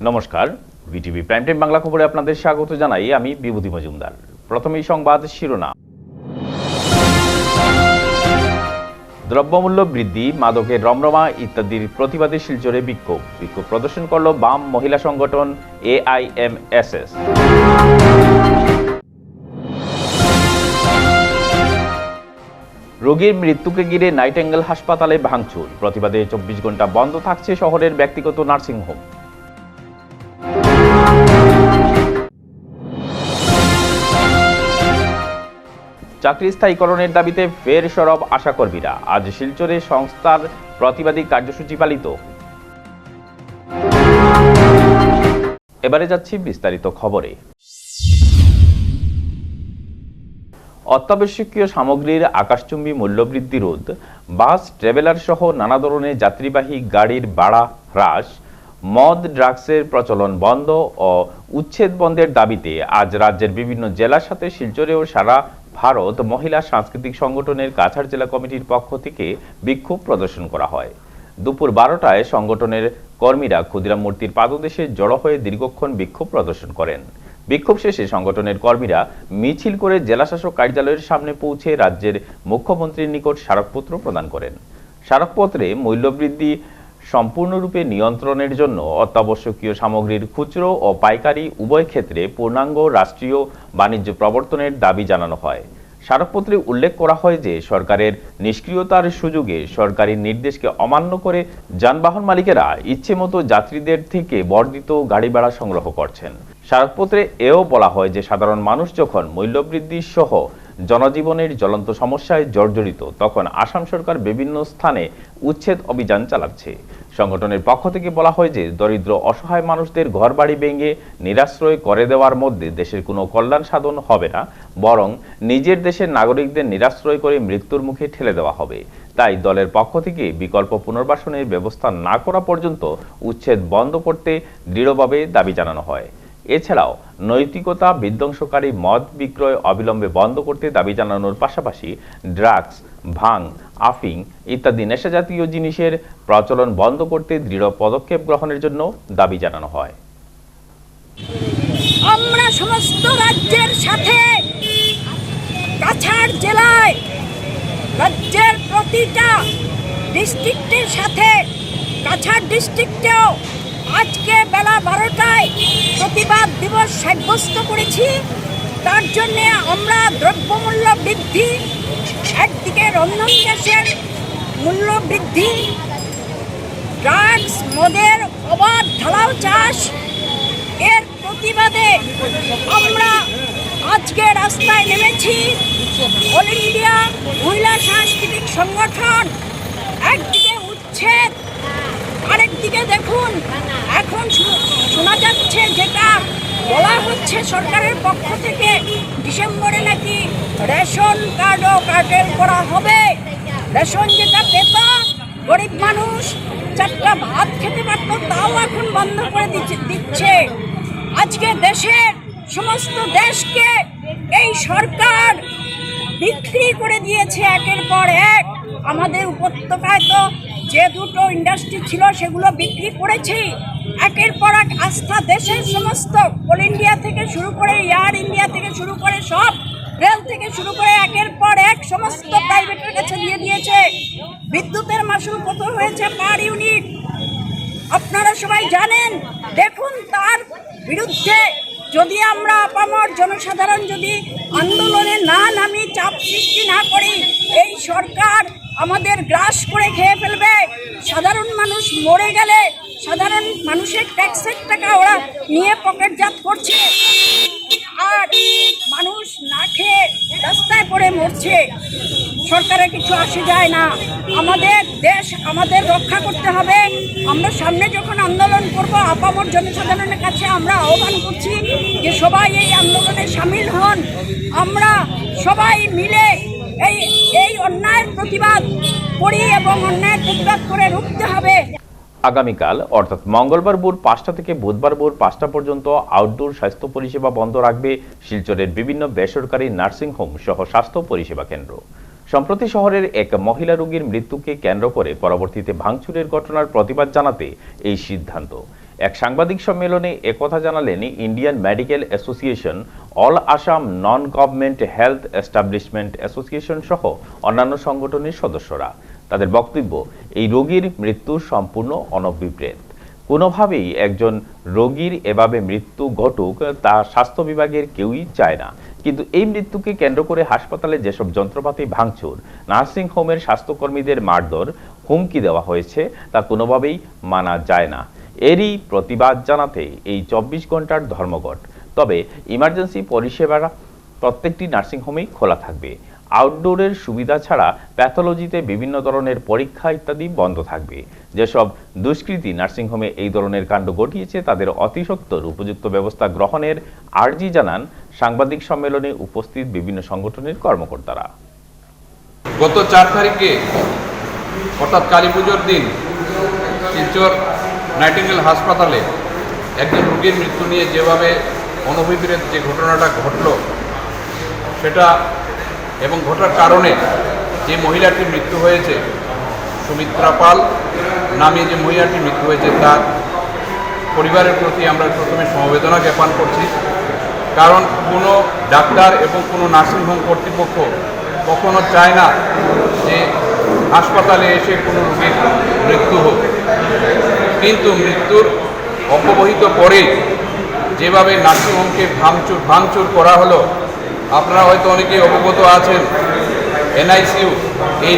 নমস্কার, BTV prime time Bangla খবরে আপনাদের স্বাগত জানাই। আমি বিভূতি মজুমদার। প্রথমেই সংবাদ শিরোনাম। দ্রব্যমূল্য বৃদ্ধি, মাদকের রমরমা ইত্যাদির প্রতিবাদে শিলচরে বিক্ষোভ প্রদর্শন করল বাম মহিলা সংগঠন AIMSS। রোগীর মৃত্যুকে ঘিরে নাইটেঙ্গেল হাসপাতালে ভাঙচুর, প্রতিবাদে 24 ঘন্টা বন্ধ থাকছে শহরের ব্যক্তিগত নার্সিংহোম। চাকরি স্থায়ীকরণের দাবিতে ফের সরব আশাকর্মীরা, আজ শিলচরে সংস্থার প্রতিবাদী কার্যসূচি পালিত। এবারে যাচ্ছি বিস্তারিত খবরে। অত্যাবশ্যকীয় সামগ্রীর আকাশচুম্বী মূল্যবৃদ্ধি রোধ, বাস, ট্রাভেলার সহ নানা ধরনের যাত্রীবাহী গাড়ির ভাড়া হ্রাস, মদ ড্রাগসের প্রচলন বন্ধ ও উচ্ছেদ বন্ধের দাবিতে আজ রাজ্যের বিভিন্ন জেলার সাথে শিলচরেও সারা ভারত মহিলা সাংস্কৃতিক সংগঠনের কাছাড় জেলা কমিটির পক্ষ থেকে বিক্ষোভ প্রদর্শন করা হয়। দুপুর 12টায় সংগঠনের কর্মীরা ক্ষুদিরাম মূর্তির পাদদেশে জড়ো হয়ে দীর্ঘক্ষণ বিক্ষোভ প্রদর্শন করেন। বিক্ষোভ শেষে সংগঠনের কর্মীরা মিছিল করে জেলাশাসক কার্যালয়ের সামনে পৌঁছে রাজ্যের মুখ্যমন্ত্রীর নিকট স্মারকপত্র প্রদান করেন। স্মারকপত্রে মূল্যবৃদ্ধি সম্পূর্ণরূপে নিয়ন্ত্রণের জন্য অত্যাবশ্যকীয় সামগ্রীর খুচরো ও পাইকারি উভয় ক্ষেত্রে পূর্ণাঙ্গ রাষ্ট্রীয় বাণিজ্য প্রবর্তনের দাবি জানানো হয়। স্মারকপত্রে উল্লেখ করা হয় যে সরকারের নিষ্ক্রিয়তার সুযোগে সরকারি নির্দেশকে অমান্য করে যানবাহন মালিকেরা ইচ্ছেমতো যাত্রীদের থেকে বর্ধিত গাড়ি ভাড়া সংগ্রহ করছেন। স্মারকপত্রে এও বলা হয় যে সাধারণ মানুষ যখন মূল্যবৃদ্ধি সহ জনজীবনের জ্বলন্ত সমস্যায় জর্জরিত, তখন আসাম সরকার বিভিন্ন স্থানে উচ্ছেদ অভিযান চালাচ্ছে। সংগঠনের পক্ষ থেকে বলা হয় যে দরিদ্র অসহায় মানুষদের ঘরবাড়ি ভেঙে নিরাশ্রয় করে দেওয়ার মধ্যে দেশের কোনো কল্যাণ সাধন হবে না, বরং নিজের দেশের নাগরিকদের নিরাশ্রয় করে মৃত্যুর মুখে ঠেলে দেওয়া হবে। তাই দলের পক্ষ থেকে বিকল্প পুনর্বাসনের ব্যবস্থা না করা পর্যন্ত উচ্ছেদ বন্ধ করতে দৃঢ়ভাবে দাবি জানানো হয়। এছাড়াও নৈতিকতা বিধ্বংসকারী মদ বিক্রয় অবিলম্বে বন্ধ করতে দাবি জানানোর পাশাপাশি ড্রাগস, ভাং, আফিং ইত্যাদি নেশাজাতীয় জিনিসের প্রচলন বন্ধ করতে দৃঢ় পদক্ষেপ গ্রহণের জন্য দাবি জানানো হয়। আমরা সমস্ত রাজ্যের সাথে কাছাড় জেলায় রাজ্যের প্রতিটা ডিস্ট্রিক্টের সাথে কাছাড় ডিস্ট্রিক্টেও আজকে বেলা 12টায় প্রতিবাদ দিবস সাব্যস্ত করেছি। তার জন্য আমরা দ্রব্যমূল্য বৃদ্ধি, একদিকে রন্ধন গ্যাসের মূল্য বৃদ্ধি, ড্রাগস, মদের অবাধ ঢালাও চাষ, এর প্রতিবাদে আমরা আজকে রাস্তায় নেমেছি। অল ইন্ডিয়া মহিলা সাংস্কৃতিক সংগঠন একদিকে উচ্ছেদ, আরেকদিকে দেখুন এখন শোনা যাচ্ছে, যেটা বলা হচ্ছে সরকারের পক্ষ থেকে, ডিসেম্বরে নাকি রেশন কার্ডও কার্টেল করা হবে। রেশন যেটা পেত গরিব মানুষ 4টা ভাত খেতে পারত, তাও এখন বন্ধ করে দিচ্ছে। আজকে দেশের সমস্ত দেশকে এই সরকার বিক্রি করে দিয়েছে একের পর এক। আমাদের উপত্যকায় তো যে দুটো ইন্ডাস্ট্রি ছিল সেগুলো বিক্রি করেছি। একের পর এক আস্থা দেশের সমস্ত অল ইন্ডিয়া থেকে শুরু করে, এয়ার ইন্ডিয়া থেকে শুরু করে, সব রেল থেকে শুরু করে একের পর এক সমস্ত প্রাইভেটের কাছে দিয়ে দিয়েছে। বিদ্যুতের মাশুল কত হয়েছে পার ইউনিট আপনারা সবাই জানেন। দেখুন, তার বিরুদ্ধে যদি আমরা আপামর জনসাধারণ যদি আন্দোলনে না নামি, চাপ সৃষ্টি না করি, এই সরকার আমাদের গ্রাস করে খেয়ে ফেলবে। সাধারণ মানুষ মরে গেলে সাধারণ মানুষের ট্যাক্সের টাকা ওরা নিয়ে পকেটজাত করছে, আর মানুষ না খেয়ে রাস্তায় পড়ে মরছে। সরকারের কিছু আসে যায় না। আমাদের দেশ আমাদের রক্ষা করতে হবে। আমরা সামনে যখন আন্দোলন করব, আপামর জনসাধারণের কাছে আমরা আহ্বান করছি যে সবাই এই আন্দোলনে সামিল হন। আমরা সবাই মিলে এই অন্যায়ের প্রতিবাদ করি এবং অন্যায়ের প্রতিবাদ করে রুখতে হবে। আগামীকাল অর্থাৎ মঙ্গলবার ভোর 5টা থেকে বুধবার ভোর 5টা পর্যন্ত আউটডোর স্বাস্থ্য পরিষেবা বন্ধ রাখবে শিলচরের বিভিন্ন বেসরকারি নার্সিংহোম সহ স্বাস্থ্য পরিষেবা কেন্দ্র। সম্প্রতি শহরের এক মহিলা রোগীর মৃত্যুকে কেন্দ্র করে পরবর্তীতে ভাঙচুরের ঘটনার প্রতিবাদ জানাতে এই সিদ্ধান্ত। এক সাংবাদিক সম্মেলনে একথা জানালেন Indian medical association, all Assam non government health establishment association সহ অন্যান্য সংগঠনের সদস্যরা। তাদের বক্তব্য, এই রোগীর মৃত্যু সম্পূর্ণ অনভিপ্রেত। কোনোভাবেই একজন রোগীর এভাবে মৃত্যু ঘটুক তা স্বাস্থ্য বিভাগের কেউই চায় না। কিন্তু এই মৃত্যুকে কেন্দ্র করে হাসপাতালে যেসব যন্ত্রপাতি ভাঙচুর, নার্সিং হোমের স্বাস্থ্যকর্মীদের মারধর, হুমকি দেওয়া হয়েছে তা কোনোভাবেই মানা যায় না। এরই প্রতিবাদ জানাতে এই 24 ঘন্টার ধর্মঘট। তবে ইমার্জেন্সি পরিষেবা প্রত্যেকটি নার্সিংহোমেই খোলা থাকবে। আউটডোরের সুবিধা ছাড়া প্যাথোলজিতে বিভিন্ন ধরনের পরীক্ষা ইত্যাদি বন্ধ থাকবে। যেসব দুষ্কৃতী নার্সিংহোমে এই ধরনের কাণ্ড ঘটিয়েছে তাদের অতি সত্বর উপযুক্ত ব্যবস্থা গ্রহণের আর্জি জানান সাংবাদিক সম্মেলনে উপস্থিত বিভিন্ন সংগঠনের কর্মকর্তারা। গত 4 তারিখে অর্থাৎ কালী পুজোর দিন শিলচর নাইটিঙ্গেল হাসপাতালে একজন রোগীর মৃত্যু নিয়ে যেভাবে অনভিপ্রেত যে ঘটনাটা ঘটল সেটা এবং ঘটার কারণে যে মহিলাটির মৃত্যু হয়েছে, সুমিত্রা পাল নামে যে মহিলাটির মৃত্যু হয়েছে, তার পরিবারের প্রতি আমরা প্রথমে সমবেদনা জ্ঞাপন করছি। কারণ কোনো ডাক্তার এবং কোনো নার্সিংহোম কর্তৃপক্ষ কখনো চায় না যে হাসপাতালে এসে কোনো রোগীর মৃত্যু হোক। কিন্তু মৃত্যুর অব্যবহিত পরেই যেভাবে নার্সিংহোমকে ভাঙচুর করা হলো, আপনারা হয়তো অনেকেই অবগত আছেন, NICU,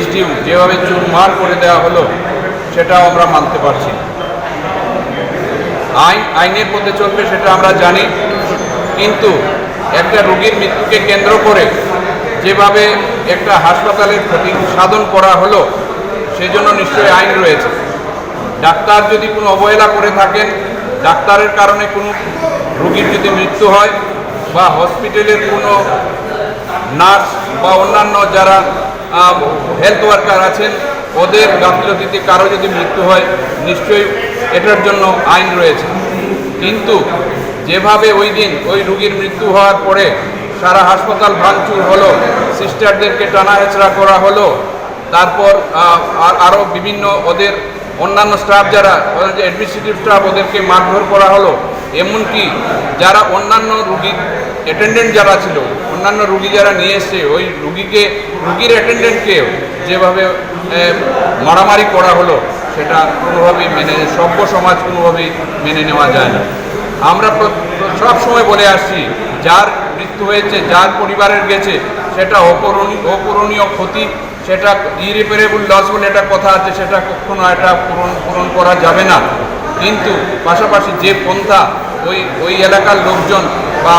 HDU যেভাবে চুরমার করে দেওয়া হলো সেটাও আমরা মানতে পারছি। আইনের পথে চলবে সেটা আমরা জানি, কিন্তু একটা রোগীর মৃত্যুকে কেন্দ্র করে যেভাবে একটা হাসপাতালের ক্ষতি সাধন করা হলো সেজন্য নিশ্চয়ই আইন রয়েছে। ডাক্তার যদি কোনো অবহেলা করে থাকেন, ডাক্তারের কারণে কোনো রোগীর যদি মৃত্যু হয় বা হসপিটালের কোনো নার্স বা অন্যান্য যারা হেলথ ওয়ার্কার আছেন ওদের গাফিলতিতে কারো যদি মৃত্যু হয় নিশ্চয়ই এটার জন্য আইন রয়েছে। কিন্তু যেভাবে ওই দিন ওই রোগীর মৃত্যু হওয়ার পরে সারা হাসপাতাল ভাঙচুর হলো, সিস্টারদেরকে টানা হেঁচড়া করা হলো, তারপর আরও বিভিন্ন ওদের অন্যান্য স্টাফ যারা অ্যাডমিনিস্ট্রেটিভ স্টাফ ওদেরকে মারধর করা হলো, এমনকি যারা অন্যান্য রুগীর অ্যাটেন্ডেন্ট যারা ছিল, অন্যান্য রুগী যারা নিয়ে এসছে ওই রুগীর অ্যাটেন্ডেন্টকে যেভাবে মারামারি করা হলো সেটা কোনোভাবেই সভ্য সমাজ কোনোভাবেই মেনে নেওয়া যায় না। আমরা সব সময় বলে আসছি, যার মৃত্যু হয়েছে, যার পরিবারের গেছে সেটা অপূরণীয় ক্ষতি, সেটা ইরিপেয়ারেবল লস বলে একটা কথা আছে, সেটা কখনো এটা পূরণ করা যাবে না। কিন্তু পাশাপাশি যে পন্থা ওই এলাকার লোকজন বা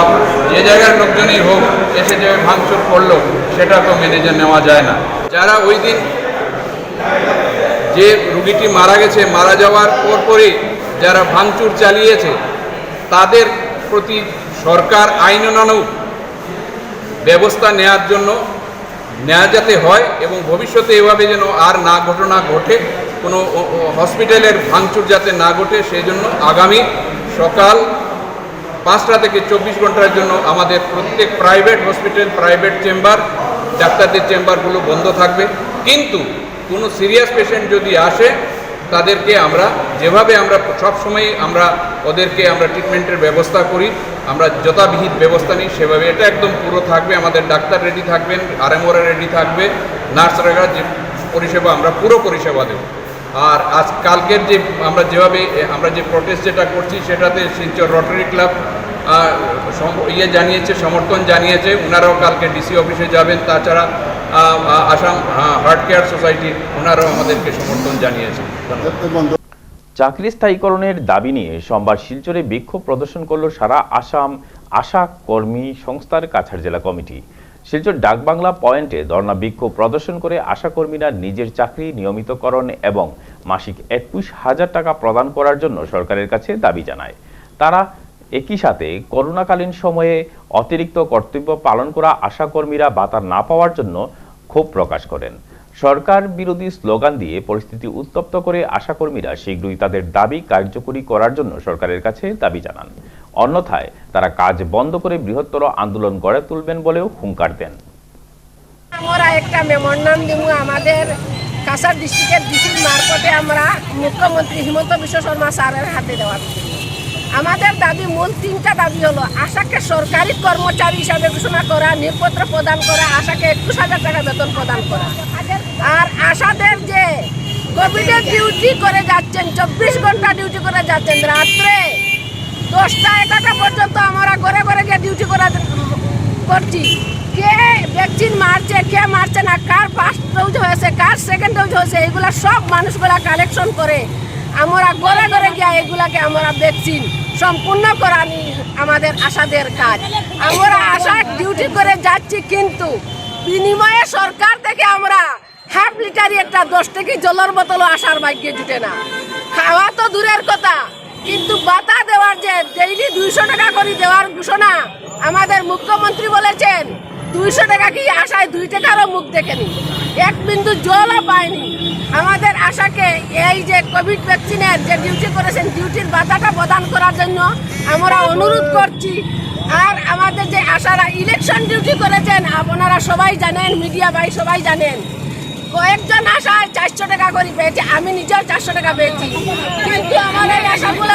যে জায়গার লোকজনই হোক এসে যে ভাঙচুর করলো সেটা তো মেনে নেওয়া যায় না। যারা ওই দিন যে রুগীটি মারা গেছে, মারা যাওয়ার পরপরই যারা ভাঙচুর চালিয়েছে তাদের প্রতি সরকার আইনানুগ ব্যবস্থা নেওয়ার জন্য নেওয়া যাতে হয় এবং ভবিষ্যতে এভাবে যেন আর ঘটনা ঘটে, কোনো হসপিটালের ভাঙচুর যাতে না ঘটে সেই জন্য আগামী সকাল 5টা থেকে 24 ঘন্টার জন্য আমাদের প্রত্যেক প্রাইভেট হসপিটাল, প্রাইভেট চেম্বার, ডাক্তারদের চেম্বারগুলো বন্ধ থাকবে। কিন্তু কোনো সিরিয়াস পেশেন্ট যদি আসে তাদেরকে আমরা যেভাবে আমরা সবসময় ওদেরকে ট্রিটমেন্টের ব্যবস্থা করি, আমরা যথাবিহিত ব্যবস্থা নিই সেভাবে এটা একদম পুরো থাকবে। আমাদের ডাক্তার রেডি থাকবেন, RMOরা রেডি থাকবে, নার্সরা যে পরিষেবা আমরা পুরো পরিষেবা দেব। আর কালকের যে আমরা যে প্রটেস্ট যেটা করছি সেটাতে শিলচর রোটারি ক্লাব সমর্থন জানিয়েছে। ওনারাও কালকে DC অফিসে যাবেন। তাছাড়া আসাম হার্ট কেয়ার সোসাইটি ওনারাও আমাদেরকে সমর্থন জানিয়েছে। চাকরি স্থায়ীকরণের দাবি নিয়ে সোমবার শিলচরে বিক্ষোভ প্রদর্শন করল সারা আসাম আশা কর্মী সংস্থার কাছাড় জেলা কমিটি। শিলচর ডাকবাংলা পয়েন্টে ধর্ণা বিক্ষোভ প্রদর্শন করে আশাকর্মীরা নিজের চাকরি নিয়মিতকরণ এবং মাসিক 21,000 টাকা প্রদান করার জন্য সরকারের কাছে দাবি জানায়। তারা একই সাথে করোনাকালীন সময়ে অতিরিক্ত কর্তব্য পালন করা আশাকর্মীরা ভাতা না পাওয়ার জন্য ক্ষোভ প্রকাশ করেন। সরকার বিরোধী স্লোগান দিয়ে পরিস্থিতি উত্তপ্ত করে আশাকর্মীরা শীঘ্রই তাদের দাবি কার্যকরী করার জন্য সরকারের কাছে দাবি জানান। অন্যথায় তারা কাজ বন্ধ করে বৃহত্তর আন্দোলন গড়ে তুলবেন বলেও হুঙ্কার দেন। আমরা একটা মেমোরান্ডাম দিব আমাদের কাছাড় ডিস্ট্রিক্টের ডিসির মারফতে আমরা মুখ্যমন্ত্রী হিমন্ত বিশ্ব শর্মা স্যারের হাতে দেওয়ার আমাদের দাবি মূল 3টা দাবি হলো আশাকে সরকারি কর্মচারী হিসাবে ঘোষণা করা, নিয়োগপত্র প্রদান করা, আশাকে 21,000 টাকা বেতন প্রদান করা। আর আশাদের যে কোভিডের ডিউটি করে যাচ্ছেন, 24 ঘন্টা ডিউটি করে যাচ্ছেন, রাত্রে 10টা 11টা পর্যন্ত আমরা ঘরে ঘরে গিয়ে ডিউটি করছি। কে ভ্যাকসিন মারছে, কে মারছে না, কার ফার্স্ট ডোজ হয়েছে, কার সেকেন্ড ডোজ হয়েছে, এগুলা সব মানুষগুলা কালেকশন করে আমরা ঘরে ঘরে গিয়ে এগুলাকে আমরা ভ্যাকসিন সম্পূর্ণ করানি আমাদের আশাদের কাজ। আমরা আশা ডিউটি করে যাচ্ছি, কিন্তু বিনিময়ে সরকার থেকে আমরা হাফ লিটারই একটা 10 টাকা জলের বোতলও আসার ভাগ্যে জুটে না। খাওয়া তো দূরের কথা, কিন্তু বাতা দেওয়ার যে ডেইলি 200 টাকা করে দেওয়ার ঘোষণা আমাদের মুখ্যমন্ত্রী বলেছেন, 200 টাকা কি আশায় 2 টাকারও মুখ দেখেনি, এক বিন্দু জলও পায়নি। আমাদের আশাকে এই যে কোভিড ভ্যাকসিনের যে ডিউটি করেছেন, ডিউটির বাধাটা প্রদান করার জন্য আমরা অনুরোধ করছি। আর আমাদের যে আশারা ইলেকশন ডিউটি করেছেন, আপনারা সবাই জানেন, মিডিয়া ভাই সবাই জানেন, কয়েকজন আশায় 400 টাকা করে পেয়েছে, আমি নিজেও 400 টাকা পেয়েছি, কিন্তু আমার এই আশাগুলো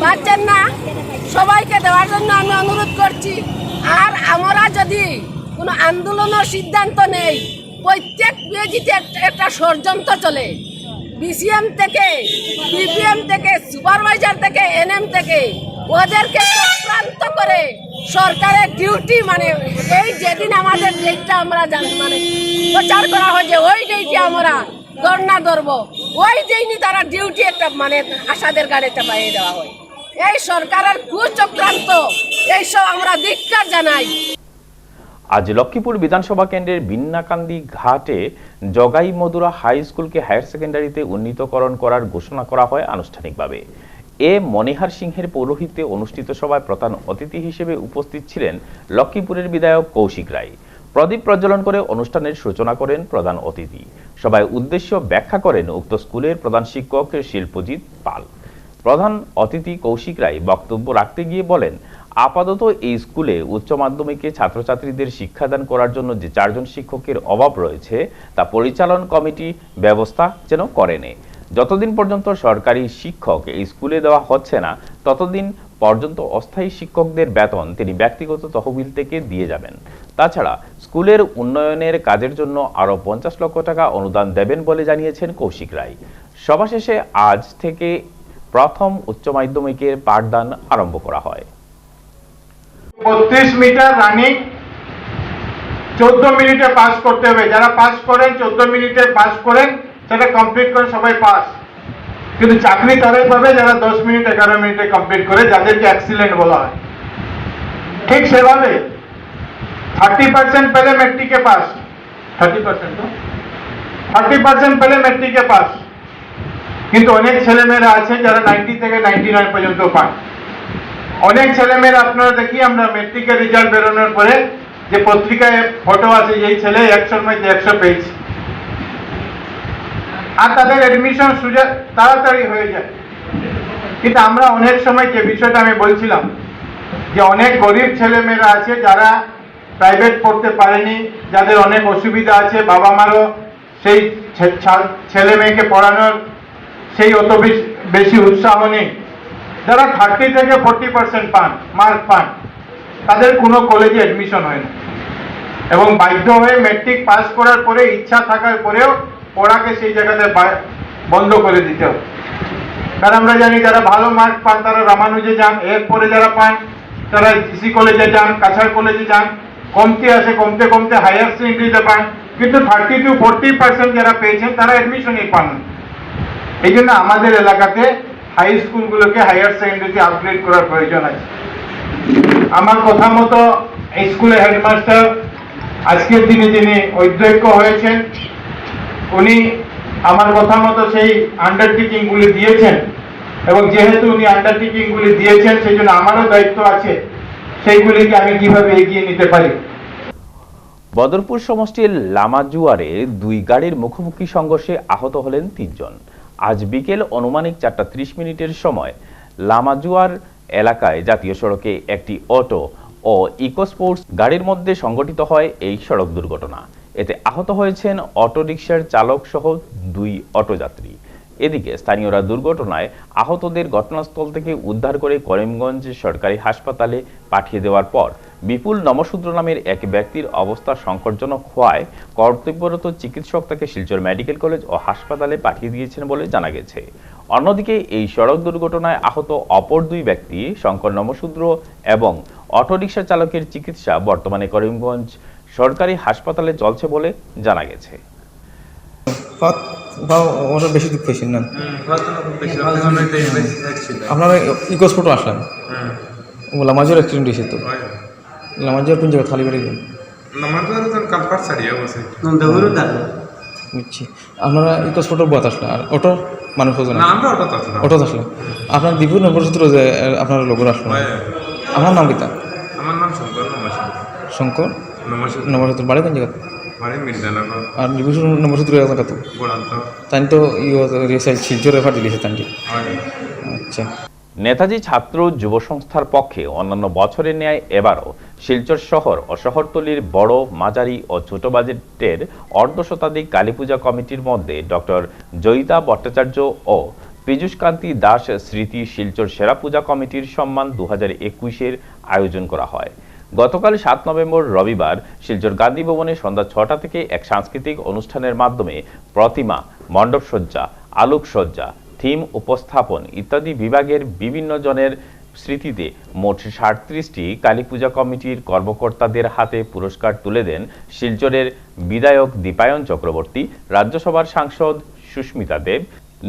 পাচ্ছেন না। সবাইকে দেওয়ার জন্য আমি অনুরোধ করছি। আর আমরা যদি কোনো আন্দোলনের সিদ্ধান্ত নেই, প্রত্যেক পিএইচিতে একটা ষড়যন্ত্র চলে, বিসিএম থেকে, বিপিএম থেকে, সুপারভাইজার থেকে, এনএম থেকে, ওদেরকে চক্রান্ত করে সরকারের ডিউটি মানে এই যেদিন আমাদের ডেটটা আমরা মানে প্রচার করা হয় যে ওই ডেটে আমরা ধর্ণা ধরব, ওই দিনই তারা ডিউটি একটা মানে আশাদের গাড়িতে পাইয়ে দেওয়া হয়। এই সরকারের কুচক্রান্ত, এইসব আমরা ধিক্কার জানাই। আজ লক্ষ্মীপুর বিধানসভা কেন্দ্রের বিন্নাকান্দি ঘাটে জগাই মধুরা হাই স্কুলকে হায়ার সেকেন্ডারিতে উন্নীতকরণ করার ঘোষণা করা হয় আনুষ্ঠানিকভাবে। এ মনিহার সিংহের পৌরোহিত্যে অনুষ্ঠিত সভায় প্রধান অতিথি হিসেবে উপস্থিত ছিলেন লক্ষ্মীপুরের বিধায়ক কৌশিক রায়। প্রদীপ প্রজ্বলন করে অনুষ্ঠানের সূচনা করেন প্রধান অতিথি। সভায় উদ্দেশ্য ব্যাখ্যা করেন উক্ত স্কুলের প্রধান শিক্ষক শিল্পজিৎ পাল। প্রধান অতিথি কৌশিক রায় বক্তব্য রাখতে গিয়ে বলেন, আপাতত এই স্কুলে উচ্চ মাধ্যমিকে ছাত্রছাত্রীদের শিক্ষাদান করার জন্য যে 4 জন শিক্ষকের অভাব রয়েছে তা পরিচালন কমিটি ব্যবস্থা যেন করে নেয়। যতদিন পর্যন্ত সরকারি শিক্ষক এই স্কুলে দেওয়া হচ্ছে না, ততদিন পর্যন্ত অস্থায়ী শিক্ষকদের বেতন তিনি ব্যক্তিগত তহবিল থেকে দিয়ে যাবেন। তাছাড়া স্কুলের উন্নয়নের কাজের জন্য আরও 50 লক্ষ টাকা অনুদান দেবেন বলে জানিয়েছেন কৌশিক রায়। সভা শেষে আজ থেকে প্রথম উচ্চ মাধ্যমিকের পাঠদান আরম্ভ করা হয়। 32 মিটার রানিং 14 মিনিটে পাস করতে হবে। যারা পাস করেন 14 মিনিটে পাস করেন, সেটা কমপ্লিট করে সবাই পাস। কিন্তু চাকরি তারাই পাবে যারা 10 মিনিট 11 মিনিটে কমপ্লিট করে, যাদেরকে এক্সিলেন্ট বলা হয়। ঠিক সেভাবে 30% পেলে মেট্রিকে পাস, 30% পেলে মেট্রিকে পাস। কিন্তু অনেক ছেলেমেয়েরা আছে যারা 90 থেকে 99 পর্যন্ত পান। অনেক ছেলেমেয়েরা আপনারা দেখি আমরা মেট্রিকের রেজাল্ট বেরোনোর পরে যে পত্রিকায় ফটো আছে, এই ছেলে 100-র মধ্যে 100 পেয়েছে, আর তাদের অ্যাডমিশন সুযোগ তাড়াতাড়ি হয়ে যায়। কিন্তু আমরা অনেক সময় যে বিষয়টা আমি বলছিলাম, যে অনেক গরিব ছেলেমেয়েরা আছে যারা প্রাইভেট পড়তে পারেনি, যাদের অনেক অসুবিধা আছে, বাবা মারও সেই ছেলে মেয়েকে পড়ানোর সেই অত বেশি উৎসাহ নেই, যারা 30 থেকে 40% মার্ক পান, তাদের কোনো কলেজে অ্যাডমিশন হয় না। এবং বাধ্য হয়ে মেট্রিক পাস করার পরে, ইচ্ছা থাকার পরেও পড়াকে সেই জায়গাতে বন্ধ করে দিতে হবে। কারণ আমরা জানি যারা ভালো মার্ক পান তারা রামানুজে যান, এরপরে যারা পান তারা জিসি কলেজে যান, কাছাড় কলেজে যান, কমতে আসে, কমতে কমতে হায়ার সেকেন্ডারিতে পান। কিন্তু 30 to 40% যারা পেয়েছেন তারা অ্যাডমিশনই পান না। এই জন্য আমাদের এলাকাতে হাই স্কুলগুলোকে হায়ার সেকেন্ডারিতে আপগ্রেড করার প্রয়োজন আছে। আমার কথা মতো এই স্কুলের হেডমাস্টার আজকের দিনে যিনি অধ্যক্ষ হয়েছেন, উনি আমার কথা মতো সেই আন্ডারটেকিংগুলি দিয়েছেন, এবং যেহেতু উনি আন্ডারটেকিংগুলি দিয়েছেন সেই জন্য আমারও দায়িত্ব আছে সেইগুলিকে আমি কিভাবে এগিয়ে নিতে পারি। বদরপুর সমষ্টির লামাজুয়ারে 2 গাড়ির মুখোমুখি সংঘর্ষে আহত হলেন 3 জন। আজ বিকেল অনুমানিক 4:30 মিনিটের সময় লামাজুয়ার এলাকায় জাতীয় সড়কে একটি অটো ও ইকোস্পোর্টস গাড়ির মধ্যে সংঘটিত হয় এই সড়ক দুর্ঘটনা। এতে আহত হয়েছেন অটোরিকশার চালক সহ 2 অটোযাত্রী। এদিকে স্থানীয়রা দুর্ঘটনায় আহতদের ঘটনাস্থল থেকে উদ্ধার করে করিমগঞ্জ সরকারি হাসপাতালে পাঠিয়ে দেওয়ার পর বিপুল নমশূদ্র নামের এক ব্যক্তির অবস্থা সংকটজনক হওয়ায় কর্তব্যরত চিকিৎসক তাকে শিলচর মেডিকেল কলেজ ও হাসপাতালে পাঠিয়ে দিয়েছেন বলে জানা গেছে। অন্যদিকে এই সড়ক দুর্ঘটনায় আহত অপর 2 ব্যক্তি শঙ্কর নমশূদ্র এবং অটোরিকশা চালকের চিকিৎসা বর্তমানে করিমগঞ্জ সরকারি হাসপাতালে চলছে বলে জানা গেছে। ওটা বেশি দুঃখ পেয়েছেন না আপনারা ইকোস্পোর্টও আসলেন লামাজের অ্যাক্সিডেন্ট হয়েছে তো লামাজের কোন জায়গায় খালি বেড়ে গেলেন বুঝছি আপনারা ইকোস্পোর্টের বাত আসলে আর অটো মানুষ অটো আসলে আপনার বিপুল নবসূত্র যে আপনার লোকের আসলো আপনার নাম কিতা? আমার নাম শঙ্কর নবসূত্র বাড়ি কোন জায়গাতে? আর বিভূষণ নবসূত্র কত তাই তো শিলচর রেফার দিয়েছে তান্টি। আচ্ছা, নেতাজি ছাত্র যুব সংস্থার পক্ষে অন্যান্য বছরের ন্যায় এবারও শিলচর শহর ও শহরতলির বড়, মাঝারি ও ছোট বাজেটের অর্ধশতাধিক কালীপূজা কমিটির মধ্যে ডক্টর জয়িতা ভট্টাচার্য ও পীযূষকান্তি দাস স্মৃতি শিলচর সেরা পূজা কমিটির সম্মান 2021-এর আয়োজন করা হয়। গতকাল 7 নভেম্বর রবিবার শিলচর গান্ধী ভবনে সন্ধ্যা 6টা থেকে এক সাংস্কৃতিক অনুষ্ঠানের মাধ্যমে প্রতিমা, মণ্ডপসজ্জা, আলোকসজ্জা, থিম উপস্থাপন ইত্যাদি বিভাগের বিভিন্ন জনের স্মৃতিতে মোট 37টি কালীপূজা কমিটির কর্মকর্তাদের হাতে পুরস্কার তুলে দেন শিলচরের বিধায়ক দীপায়ন চক্রবর্তী, রাজ্যসভার সাংসদ সুস্মিতা দেব,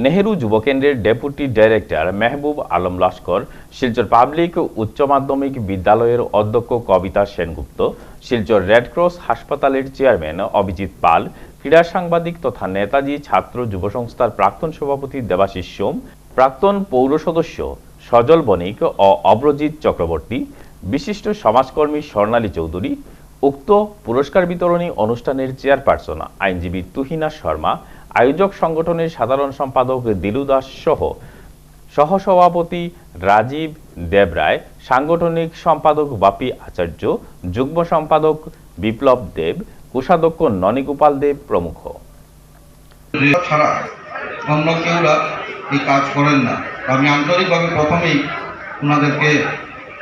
নেহেরু যুবকেন্দ্রের deputy director Mehboob Alam Laskar, Silchar public উচ্চ মাধ্যমিক বিদ্যালয়ের অধ্যক্ষ কবিতা সেনগুপ্ত, শিলচর রেডক্রস হাসপাতালের চেয়ারম্যান অভিজিৎ পাল, ক্রীড়া সাংবাদিক তথা নেতাজি ছাত্র যুব সংস্থার প্রাক্তন সভাপতি দেবাশিস সোম, প্রাক্তন পৌর সদস্য সজল বণিক ও অব্রজিৎ চক্রবর্তী, বিশিষ্ট সমাজকর্মী স্বর্ণালী চৌধুরী। উক্ত পুরস্কার বিতরণী অনুষ্ঠানের চেয়ারপারসন আইনজীবী তুহিনা শর্মা, আয়োজক সংগঠনের সাধারণ সম্পাদক দিলু দাস সহ সহসভাপতি রাজীব দেবরায়, সাংগঠনিক সম্পাদক বাপি আচার্য, যুগ্ম সম্পাদক বিপ্লব দেব, কোষাধ্যক্ষ ননীগোপাল দেব প্রমুখ। ছাড়া অন্য কেউরা এই কাজ করেন না। আমি আন্তরিকভাবে প্রথমেই ওনাদেরকে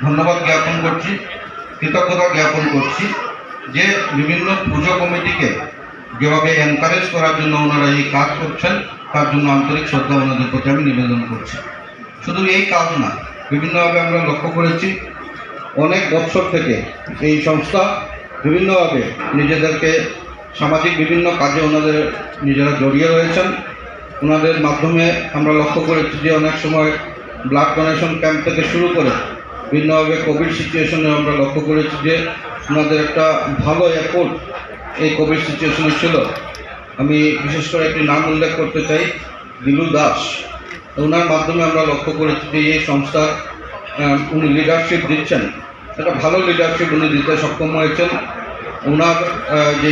ধন্যবাদ জ্ঞাপন করছি, কৃতজ্ঞতা জ্ঞাপন করছি যে বিভিন্ন পুজো কমিটিকে যেভাবে এনকারেজ করার জন্য ওনারা এই কাজ করছেন তার জন্য আন্তরিক শ্রদ্ধা ওনাদের প্রতি আমি নিবেদন করছি। শুধু এই কাজ না, বিভিন্নভাবে আমরা লক্ষ্য করেছি অনেক বছর থেকে এই সংস্থা বিভিন্নভাবে নিজেদেরকে সামাজিক বিভিন্ন কাজে ওনাদের নিজেরা জড়িয়ে রয়েছেন। ওনাদের মাধ্যমে আমরা লক্ষ্য করেছি যে অনেক সময় ব্লাড ডোনেশন ক্যাম্প থেকে শুরু করে বিভিন্নভাবে কোভিড সিচুয়েশনে আমরা লক্ষ্য করেছি যে ওনাদের একটা ভালো এফোর্ট এই কোভিড সিচুয়েশনে ছিল। আমি বিশেষ করে একটি নাম উল্লেখ করতে চাই, দিলু দাস। ওনার মাধ্যমে আমরা লক্ষ্য করেছি যে এই সংস্থার উনি লিডারশিপ দিচ্ছেন, একটা ভালো লিডারশিপ উনি দিতে সক্ষম হয়েছেন। ওনার যে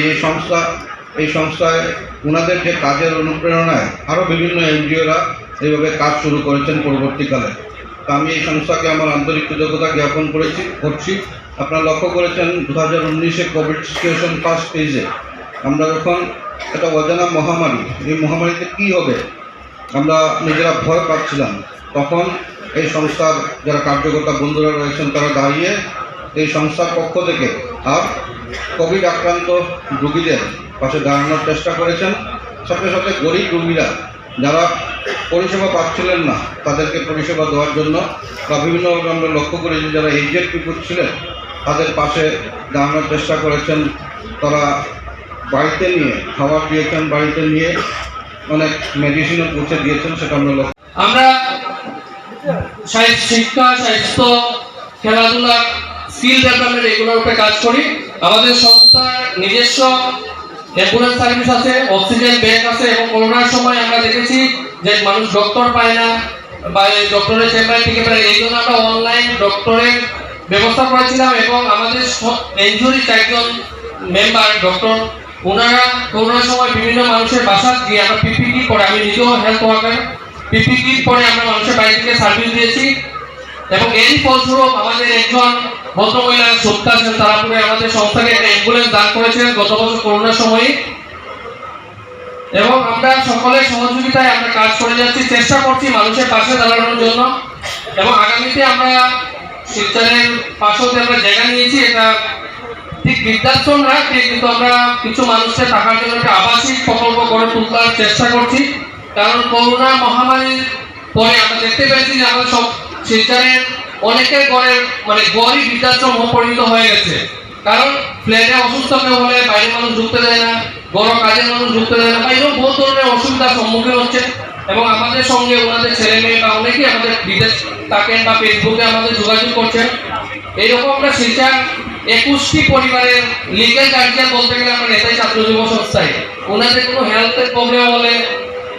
এই সংস্থায় ওনাদের যে কাজের অনুপ্রেরণায় আরও বিভিন্ন এনজিওরা এইভাবে কাজ শুরু করেছেন পরবর্তীকালে। তা আমি এই সংস্থাকে আমার আন্তরিক কৃতজ্ঞতা জ্ঞাপন করছি। আপনারা লক্ষ্য করেছেন 2019-এ কোভিড সিচুয়েশন ফার্স্ট ফেজে আমরা যখন একটা অজানা মহামারী, এই মহামারীতে কী হবে আমরা নিজেরা ভয় পাচ্ছিলাম, তখন এই সংস্থার যারা কার্যকর্তা বন্ধুরা রয়েছেন তারা দাঁড়িয়ে এই সংস্থার পক্ষ থেকে আর কোভিড আক্রান্ত রোগীদের পাশে দাঁড়ানোর চেষ্টা করেছেন। সাথে সাথে গরিব রোগীরা যারা পরিষেবা পাচ্ছিলেন না তাদেরকে পরিষেবা দেওয়ার জন্য বা বিভিন্নভাবে আমরা লক্ষ্য করেছি যারা এজেড পিপুল ছিলেন তাদের পাশে দাঁড়ানোর চেষ্টা করেছেন। তারা বাড়িতে নিয়ে খাবার দিয়েছেন, বাড়িতে নিয়ে অনেক মেডিসিনও পৌঁছে দিয়েছেন, সেটা আমরা শিক্ষা, স্বাস্থ্য, খেলাধুলা, স্কিল ডেভেলপমেন্ট এগুলোর উপরে কাজ করি। আমাদের সংস্থার নিজস্ব অ্যাম্বুলেন্স সার্ভিস আছে, অক্সিজেন ব্যাংক আছে এবং করোনার সময় আমরা দেখেছি যে মানুষ ডক্টর পায় না বা ডক্টরের চেম্বারে টিকে পায়, এই জন্য আমরা অনলাইন ডক্টরের ব্যবস্থা করেছিলাম এবং আমাদের এনজিওর 4জন মেম্বার ডক্টর ওনারা করোনার সময় বিভিন্ন মানুষের বাসা গিয়ে আমরা পিপি কিট পরে, আমি নিজেও হেলথ ওয়ার্কার, পিপি কিট পরে আমরা মানুষের বাড়ি থেকে সার্ভিস দিয়েছি। এবং এরই ফলস্বরূপ আমাদের একজন ভদ্রমহিলা সত্তা আছেন তারাপুরে আমাদের সংস্থাকে একটা অ্যাম্বুলেন্স দান করেছেন গত বছর করোনার সময়ে। এবং আমরা সকলের সহযোগিতায় আমরা কাজ করে যাচ্ছি, চেষ্টা করছি মানুষের পাশে দাঁড়ানোর জন্য। এবং আগামীতে আমরা শিলচরের পাশেও আমরা জায়গা নিয়েছি, এটা ঠিক বৃদ্ধাশ্রম না, কিন্তু আমরা কিছু মানুষের থাকার জন্য একটা আবাসিক প্রকল্প গড়ে তোলার চেষ্টা করছি। কারণ করোনা মহামারীর পরে আমরা দেখতে পেয়েছি যে আমাদের সব শিলচরের অনেকের ঘরের গড়ই বৃদ্ধাশ্রম পরিণত হয়ে গেছে। কারণ ফ্ল্যাটে অসুস্থ কেউ হলে বাইরে মানুষ ঢুকতে দেয় না, বড় কাজের মানুষ ঢুকতে দেয় না, বা এরকম বহু ধরনের অসুবিধার সম্মুখীন হচ্ছে। এবং আমাদের সঙ্গে ওনাদের ছেলে মেয়ে বা অনেকেই আমাদের বিদেশ থাকেন বা ফেসবুকে আমাদের যোগাযোগ করছেন। এইরকম আমরা শিলচর 21টি পরিবারের লিগ্যাল গার্জিয়ান বলতে গেলে আমরা নেতাই ছাত্র যুব সংস্থায় ওনাদের কোনো হেলথের প্রবলেম হলে,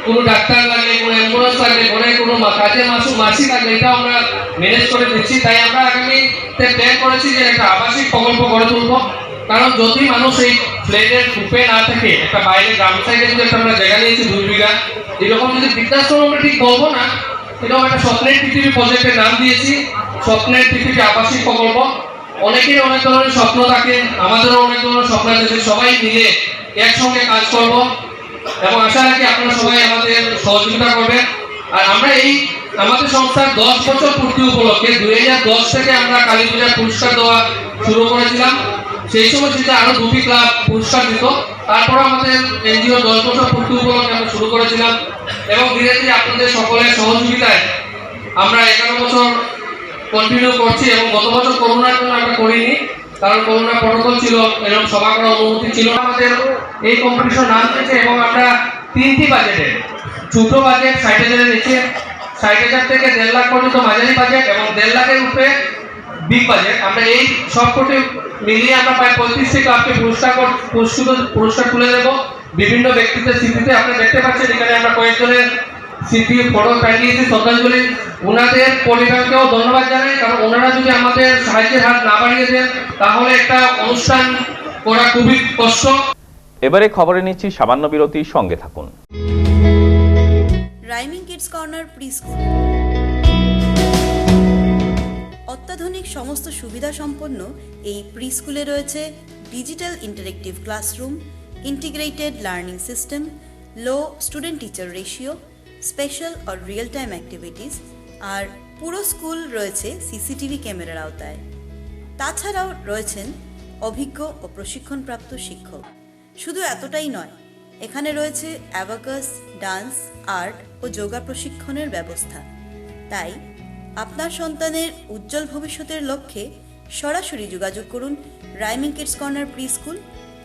কোনো ডাক্তার লাগলে, কোনো অ্যাম্বুলেন্স লাগলে, ঘরে কোনো কাজের মাসি লাগলে, এটা আমরা ম্যানেজ করে দিচ্ছি। তাই আমরা আগামীতে প্ল্যান করেছি যে একটা আবাসিক প্রকল্প গড়ে তুলব। কারণ যদি মানুষ এই ফ্ল্যাটের রূপে না থাকে, একটা বাইরে গ্রাম সাইডে যদি একটা আমরা জায়গা নিয়েছি 2 বিঘা, এরকম যদি বৃদ্ধাশ্রম আমরা ঠিক বলবো না, এরকম একটা স্বপ্নের পৃথিবী প্রজেক্টের নাম দিয়েছি, স্বপ্নের পৃথিবী আবাসিক প্রকল্প। অনেকের অনেক ধরনের স্বপ্ন থাকে, আমাদেরও অনেক ধরনের স্বপ্ন আছে, সবাই মিলে একসঙ্গে কাজ করব এবং আশা রাখি আপনারা সবাই আমাদের সহযোগিতা করবেন। আর আমরা এই আমাদের সংস্থার 10 বছর পূর্তি উপলক্ষে 2010 থেকে আমরা কালী পূজার পুরস্কার দেওয়া শুরু করেছিলাম। সেই সময় সেটা আরো 2টি ক্লাব পুরস্কার দিত। তারপর আমাদের এনজিও 10 বছর পূর্তি উপলক্ষে আমরা শুরু করেছিলাম এবং ধীরে ধীরে আপনাদের সকলের সহযোগিতায় আমরা 11 বছর কন্টিনিউ করছি। এবং গত বছর করোনার জন্য আমরা করিনি, কারণ করোনা প্রটোকল ছিল, এরকম সভা করার অনুমতি ছিল। আমাদের এই কম্পিটিশন নাম দিয়েছে এবং আমরা 3টি বাজেটে, ছোট বাজেট 60,000-এর নিচে, 60,000 থেকে 1.5 লাখ পর্যন্ত মাঝারি বাজেট এবং 1.5 লাখের উপরে বিগ বাজেট, আমরা এই সবকটি মিলিয়ে আমরা প্রায় 35টি ক্লাবকে পুরস্কার তুলে দেব বিভিন্ন ব্যক্তিদের স্মৃতিতে। আপনারা দেখতে পাচ্ছেন এখানে আমরা কয়েকজনের স্মৃতি ফটো পাঠিয়েছি শ্রদ্ধাঞ্জলি। ওনাদের পরিবারকেও ধন্যবাদ জানাই, কারণ ওনারা যদি আমাদের সাহায্যের হাত না বাড়িয়ে দেন তাহলে একটা অনুষ্ঠান করা খুবই কষ্ট। এবারে খবরে নিচ্ছি সামান্য বিরতি, সঙ্গে থাকুন। Rhyming kids corner pre school অত্যাধুনিক সমস্ত সুবিধা সম্পন্ন এই প্রি স্কুলে রয়েছে digital interactive classroom, integrated learning system, low student teacher ratio, special আর রিয়েল টাইম অ্যাক্টিভিটিস, আর পুরো স্কুল রয়েছে সিসিটিভি ক্যামেরার আওতায়। তাছাড়াও রয়েছেন অভিজ্ঞ ও প্রশিক্ষণপ্রাপ্ত শিক্ষক। শুধু এতটাই নয়, এখানে রয়েছে অ্যাবাকাস, ডান্স, আর্ট ও যোগা প্রশিক্ষণের ব্যবস্থা। তাই আপনার সন্তানের উজ্জ্বল ভবিষ্যতের লক্ষ্যে সরাসরি যোগাযোগ করুন rhyming kids corner pre school,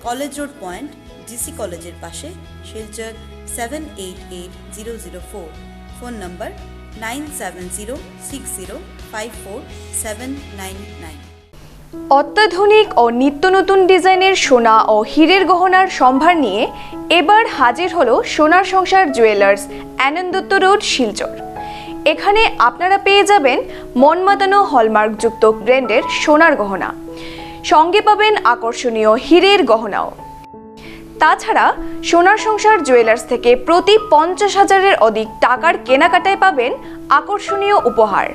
college road point, DC কলেজের পাশে, শিলচর 788004। ফোন নম্বর 9706054799। অত্যাধুনিক ও নিত্য নতুন ডিজাইনের সোনা ও হীরের গহনার সম্ভার নিয়ে এবার হাজির হলো সোনার সংসার জুয়েলার্স, আনন্দত্ব রোড, শিলচর। এখানে আপনারা পেয়ে যাবেন মন মাতানো হলমার্কযুক্ত ব্র্যান্ডের সোনার গহনা, সঙ্গে পাবেন আকর্ষণীয় হীরের গহনাও। তাছাড়া সোনার সংসার জুয়েলার্স থেকে প্রতি 50,000-এর অধিক টাকার কেনাকাটায় পাবেন আকর্ষণীয় উপহার,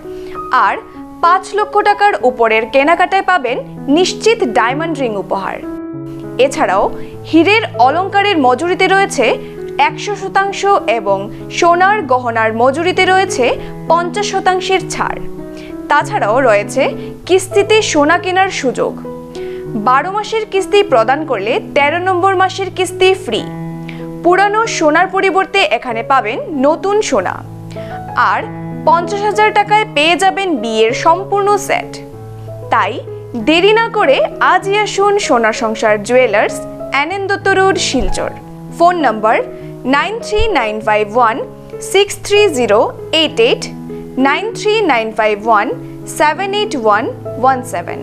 আর 5 লক্ষ টাকার উপরের কেনাকাটায় পাবেন নিশ্চিত ডায়মন্ড রিং উপহার। এছাড়াও হীরের অলংকারের মজুরিতে রয়েছে 100% এবং সোনার গহনার মজুরিতে রয়েছে 50% ছাড়। তাছাড়াও রয়েছে কিস্তিতে সোনা কেনার সুযোগ। 12 মাসের কিস্তি প্রদান করলে 13 নম্বর মাসের কিস্তি ফ্রি। পুরানো সোনার পরিবর্তে এখানে পাবেন নতুন সোনা, আর 50,000 টাকায় পেয়ে যাবেন বিয়ের সম্পূর্ণ সেট। তাই দেরি না করে আজই আসুন Sonar Sansar jewellers, Anandatva road, Silchar. Phone number 9395163088, 9395178117।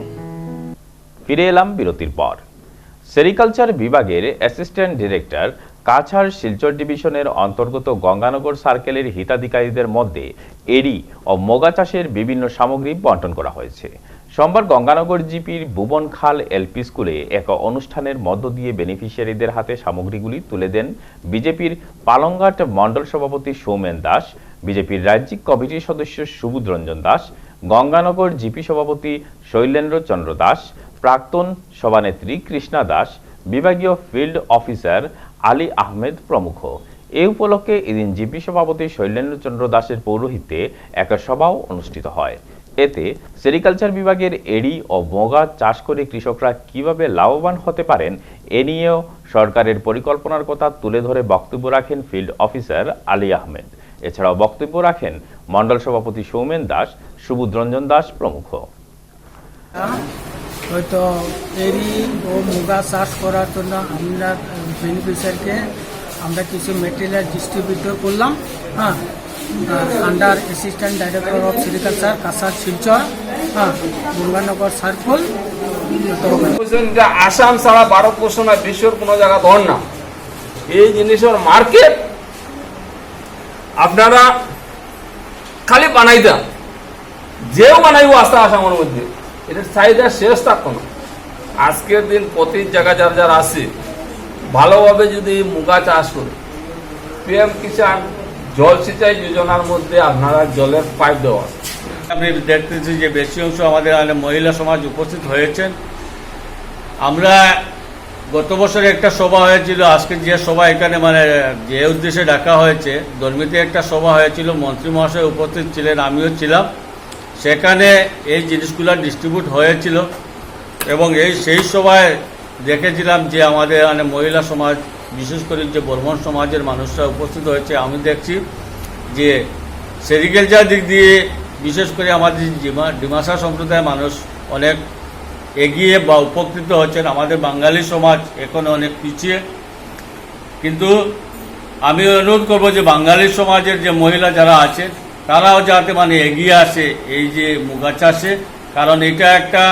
ফিরে এলাম বিরতির পর। সেরিকালচার বিভাগের অ্যাসিস্ট্যান্ট ডিরেক্টর, কাছাড় শিলচর ডিভিশনের অন্তর্গত গঙ্গানগর সার্কেলের হিতাধিকারীদের মধ্যে এরি ও মোগা চাষের বিভিন্ন সামগ্রী বন্টন করা হয়েছে। সোমবার গঙ্গানগর জিপির ভুবন খাল এলপি স্কুলে এক অনুষ্ঠানের মধ্য দিয়ে বেনিফিশিয়ারিদের হাতে সামগ্রীগুলি তুলে দেন বিজেপির পালংঘাট মণ্ডল সভাপতি সৌমেন দাস, বিজেপির রাজ্যিক কমিটির সদস্য সুবোধ রঞ্জন দাস, গঙ্গানগর জিপি সভাপতি শৈলেন্দ্র চন্দ্র দাস, প্রাক্তন সভানেত্রী কৃষ্ণা দাস, বিভাগীয় ফিল্ড অফিসার আলী আহমেদ প্রমুখ। এ উপলক্ষে এদিন জিপি সভাপতি শৈলেন্দ্র চন্দ্র দাসের পৌরোহিত্যে এক সভাও অনুষ্ঠিত হয়। এতে সেরিকালচার বিভাগের এড়ি ও বগা চাষ করে কৃষকরা কিভাবে লাভবান হতে পারেন এ নিয়েও সরকারের পরিকল্পনার কথা তুলে ধরে বক্তব্য রাখেন ফিল্ড অফিসার আলী আহমেদ। এছাড়াও বক্তব্য রাখেন মণ্ডল সভাপতি সৌমেন দাস, সুবুধরঞ্জন দাস প্রমুখ। হয়তো এরি ও মুগা চাষ করার জন্য আমরা বেনিফিশিয়ারকে আমরা কিছু মেটেরিয়াল ডিস্ট্রিবিউটর করলাম, হ্যাঁ, under assistant director of sericulture Cachar Silchar, হ্যাঁ, গঙ্গানগর সার্কল। আসাম ছাড়া ভারতবর্ষ না বিশ্বের কোনো জায়গা ধর না এই জিনিসের মার্কেট আপনারা খালি বানাই দেন, যেও বানাইব আস্তে আসামের মধ্যে এটার চাহিদা শেষ থাকতো না। আজকের দিন প্রতি জায়গা যার যার আছে ভালোভাবে যদি মুগা চাষ করে পিএম কিষাণ জল সিঁচাই যোজনার মধ্যে আপনারা জলের পাইপ দেওয়া আছে। আমি দেখতেছি যে বেশি অংশ আমাদের মহিলা সমাজ উপস্থিত হয়েছেন। আমরা গত বছরে একটা সভা হয়েছিল, আজকে যে সভা এখানে যে উদ্দেশ্যে ডাকা হয়েছে, ধর্মীতে একটা সভা হয়েছিল, মন্ত্রী মহাশয় উপস্থিত ছিলেন, আমিও ছিলাম। সেখানে এই জিনিসগুলো ডিস্ট্রিবিউট হয়েছিল এবং সেই সভায় দেখেছিলাম যে আমাদের মহিলা সমাজ, বিশেষ করে যে বর্মন সমাজের মানুষরা উপস্থিত হয়েছে। আমি দেখছি যে সেরিকালচার দিক দিয়ে বিশেষ করে আমাদের ডিমাসা সম্প্রদায়ের মানুষ অনেক এগিয়ে বা উপকৃত হচ্ছেন। আমাদের বাঙালি সমাজ এখনো অনেক পিছিয়ে, কিন্তু আমি অনুরোধ করব যে বাঙালি সমাজের যে মহিলা যারা আছেন তারাও যাতে এগিয়ে আসে এই যে মুগা চাষে, কারণ এটা একটা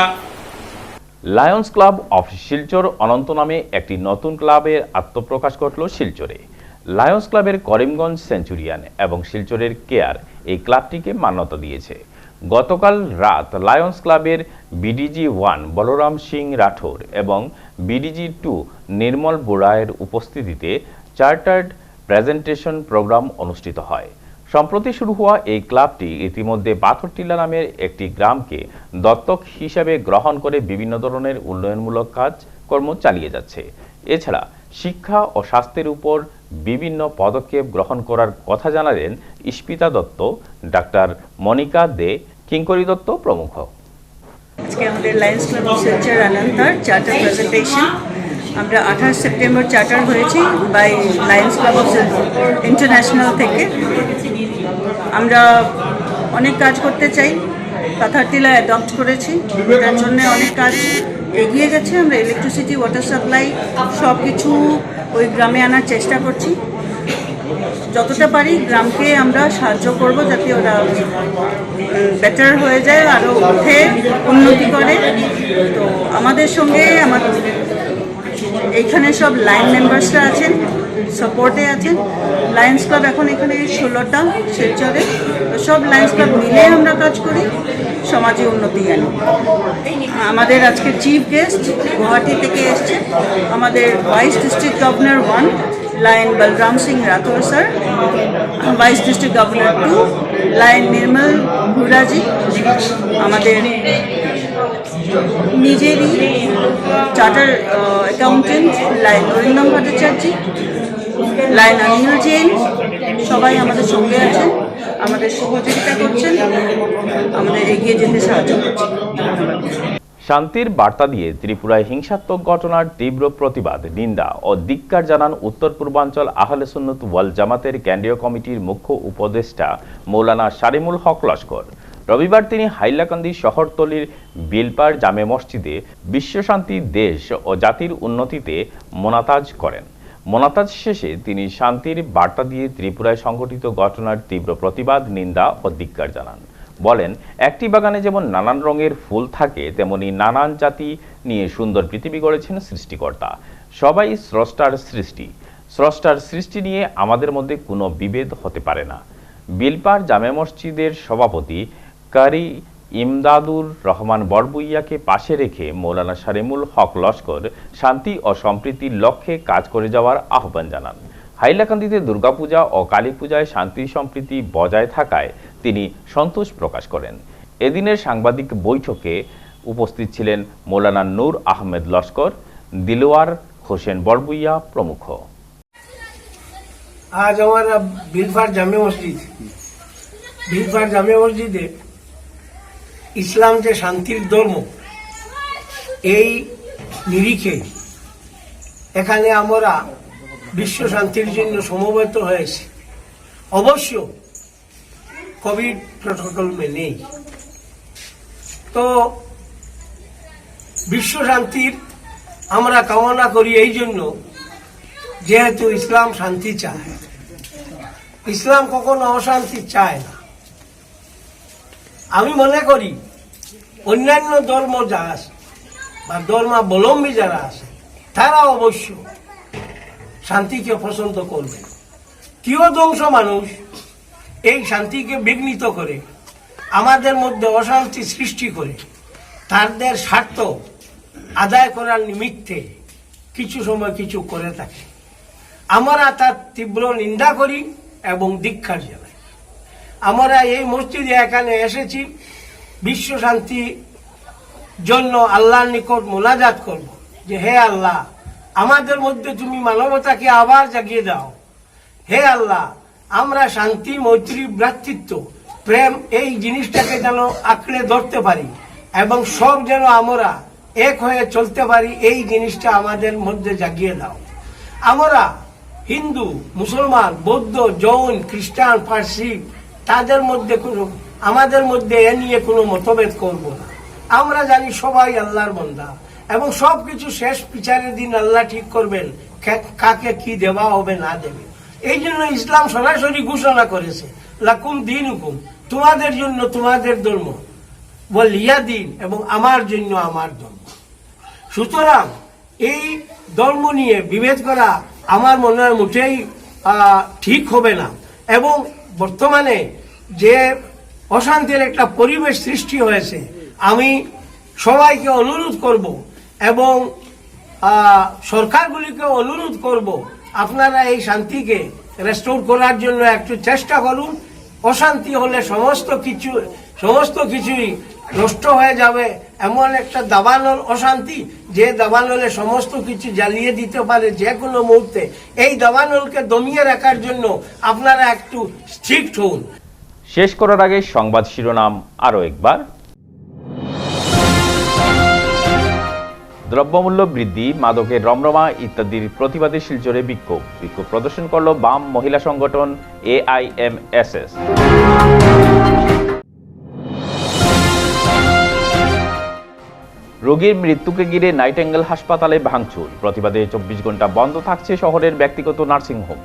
লায়ন্স ক্লাব অফ শিলচর অনন্ত নামে একটি নতুন ক্লাবের আত্মপ্রকাশ ঘটল শিলচরে। লায়ন্স ক্লাবের করিমগঞ্জ সেঞ্চুরিয়ান এবং শিলচরের কেয়ার এই ক্লাবটিকে মান্যতা দিয়েছে। গতকাল রাত লায়ন্স ক্লাবের বিডিজি 1 বলরাম সিং রাঠোর এবং বিডিজি 2 নির্মল বোরায়ের উপস্থিতিতে চার্টার্ড প্রেজেন্টেশন প্রোগ্রাম অনুষ্ঠিত হয়। সম্প্রতি শুরু হওয়া এই ক্লাবটি ইতিমধ্যে পাথরটিলা নামের একটি গ্রামকে দত্তক হিসেবে গ্রহণ করে বিভিন্ন ধরনের উন্নয়নমূলক কাজকর্ম চালিয়ে যাচ্ছে। এছাড়া শিক্ষা ও স্বাস্থ্যের উপর বিভিন্ন পদক্ষেপ গ্রহণ করার কথা জানালেন ইস্পিতা দত্ত, ডাক্তার মনিকা দে, কিঙ্করি দত্ত প্রমুখ। আজকে আমাদের লায়ন্স ক্লাব অফ শিলচর আনন্দার চার্টার প্রেজেন্টেশন। আমরা 28 সেপ্টেম্বর চার্টার হয়েছি by Lions Club of international থেকে। আমরা অনেক কাজ করতে চাই, পাথারটিলা অ্যাডপ্ট করেছি, তার জন্য অনেক কাজ এগিয়ে গেছে। আমরা ইলেকট্রিসিটি, ওয়াটার সাপ্লাই সব কিছু ওই গ্রামে আনার চেষ্টা করছি। যতটা পারি গ্রামকে আমরা সাহায্য করব যাতে ওরা বেটার হয়ে যায়, আরও উঠে উন্নতি করে। তো আমাদের সঙ্গে এইখানে সব লাইন মেম্বার্সরা আছেন, সাপোর্টে আছেন। লায়ন্স ক্লাব এখন এখানে 16টা শিলচরে, তো সব লায়ন্স ক্লাব মিলে আমরা কাজ করি, সমাজে উন্নতি আনি। আমাদের আজকে চিফ গেস্ট গুয়াহাটি থেকে এসছে আমাদের vice district governor 1 lion Balram Singh Rathore sir, vice district governor 2 lion Nirmal Bhuraji, আমাদের নিজেরই charter accountant lion Arindam Bhattacharya, lion Anil Jain, সবাই আমাদের সঙ্গে আছেন, আমাদের সহযোগিতা করছেন, আমাদের এগিয়ে যেতে সাহায্য করছেন। শান্তির বার্তা দিয়ে ত্রিপুরায় হিংসাত্মক ঘটনার তীব্র প্রতিবাদ, নিন্দা ও ধিক্কার জানান উত্তর পূর্বাঞ্চল আহলে সুন্নত ওয়াল জামাতের কেন্দ্রীয় কমিটির মুখ্য উপদেষ্টা মৌলানা শারিমুল হক লস্কর। রবিবার তিনি হাইলাকান্দি শহরতলির বিলপার জামে মসজিদে বিশ্বশান্তি, দেশ ও জাতির উন্নতিতে মোনাতাজ করেন। মোনাতাজ শেষে তিনি শান্তির বার্তা দিয়ে ত্রিপুরায় সংঘটিত ঘটনার তীব্র প্রতিবাদ, নিন্দা ও ধিক্কার জানান। বলেন, একটি বাগানে যেমন নানান রঙের ফুল থাকে, তেমনি নানান জাতি নিয়ে সুন্দর পৃথিবী গড়েছেন সৃষ্টিকর্তা। সবাই স্রষ্টার সৃষ্টি, স্রষ্টার সৃষ্টি নিয়ে আমাদের মধ্যে কোনো বিভেদ হতে পারে না। বিলপার জামে মসজিদের সভাপতি কারি ইমদাদুর রহমান বড়বুইয়াকে পাশে রেখে মৌলানা শারিমুল হক লস্কর শান্তি ও সম্প্রীতির লক্ষ্যে কাজ করে যাওয়ার আহ্বান জানান। হাইলাকান্দিতে দুর্গাপূজা ও কালী পূজায় শান্তি সম্প্রীতি বজায় থাকায় তিনি সন্তোষ প্রকাশ করেন। এদিনের সাংবাদিক বৈঠকে উপস্থিত ছিলেন মৌলানা নূর আহমেদ লস্কর, দিলওয়ার হোসেন বড়বুইয়া প্রমুখ। আজ আমার বিলফার জামে মসজিদে ইসলাম যে শান্তির ধর্ম, এই নিরিখে এখানে আমরা বিশ্ব শান্তির জন্য সমবেত হয়েছি। অবশ্য কোভিড প্রটোকল মেনেই। তো বিশ্ব শান্তির আমরা কামনা করি এই জন্য, যেহেতু ইসলাম শান্তি চায়। ইসলাম কখনো অশান্তি চায় না। আমি মনে করি অন্যান্য ধর্ম যারা আছে বা ধর্মাবলম্বী যারা আছে, তারা অবশ্য শান্তিকে পছন্দ করবে। কিয়দংশ মানুষ এই শান্তিকে বিঘ্নিত করে, আমাদের মধ্যে অশান্তি সৃষ্টি করে, তাদের স্বার্থ আদায় করার নিমিত্তে কিছু সময় কিছু করে থাকে। আমরা তার তীব্র নিন্দা করি এবং ধিক্কার জানাই। আমরা এই মসজিদে এখানে এসেছি বিশ্ব শান্তির জন্য আল্লাহর নিকট মোনাজাত করব যে, হে আল্লাহ, আমাদের মধ্যে তুমি মানবতাকে আবার জাগিয়ে দাও। হে আল্লাহ, আমরা শান্তি, মৈত্রী, ভ্রাতৃত্ব, প্রেম এই জিনিসটাকে যেন আঁকড়ে ধরতে পারি এবং সব যেন আমরা এক হয়ে চলতে পারি, এই জিনিসটা আমাদের মধ্যে জাগিয়ে দাও। আমরা হিন্দু, মুসলমান, বৌদ্ধ, জৈন, খ্রিস্টান, পার্সি, তাদের মধ্যে আমাদের মধ্যে এ নিয়ে কোনো মতভেদ করব না। আমরা জানি সবাই আল্লাহর বান্দা এবং সবকিছু শেষ বিচারের দিন আল্লাহ ঠিক করবেন কাকে কি দেওয়া হবে না দেবে। এই জন্য ইসলাম সরাসরি ঘোষণা করেছে, লাকুম দীনুকুম, তোমাদের জন্য তোমাদের ধর্ম, ওয়ালিয়া দিন, এবং আমার জন্য আমার ধর্ম। সুতরাং এই ধর্ম নিয়ে বিভেদ করা আমার মনে হয় মোটেই ঠিক হবে না। এবং বর্তমানে যে অশান্তির একটা পরিবেশ সৃষ্টি হয়েছে, আমি সবাইকে অনুরোধ করব এবং সরকারগুলিকে অনুরোধ করব, আপনারা এই শান্তিকে রেস্টোর করার জন্য একটু চেষ্টা করুন। অশান্তি হলে সমস্ত কিছুই নষ্ট হয়ে যাবে। এমন একটা দাবানল অশান্তি, যে দাবানলে সমস্ত কিছু জ্বালিয়ে দিতে পারে যে কোনো মুহূর্তে। এই দাবানলকে দমিয়ে রাখার জন্য আপনারা একটু স্ট্রিক্ট হন। শেষ করার আগে সংবাদ শিরোনাম আরও একবার। দ্রব্যমূল্য বৃদ্ধি, মাদকের রমরমা ইত্যাদির প্রতিবাদে শিলচরে বিক্ষোভ প্রদর্শন করল বাম মহিলা সংগঠন AIMSS। রোগীর মৃত্যুকে ঘিরে নাইটেঙ্গেল হাসপাতালে ভাঙচুর, প্রতিবাদে 24 ঘন্টা বন্ধ থাকছে শহরের ব্যক্তিগত নার্সিংহোম।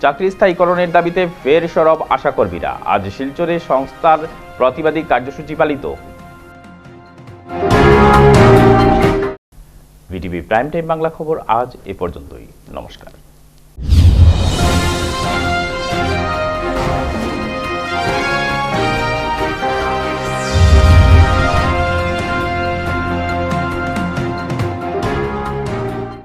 চাকরি স্থায়ীকরণের দাবিতে ফের সরব আশাকর্মীরা, আজ শিলচরে সংস্থার প্রতিবাদী কার্যসূচি পালিত। ভিটিভি প্রাইম টাইম বাংলা খবর আজ এ পর্যন্তই। নমস্কার।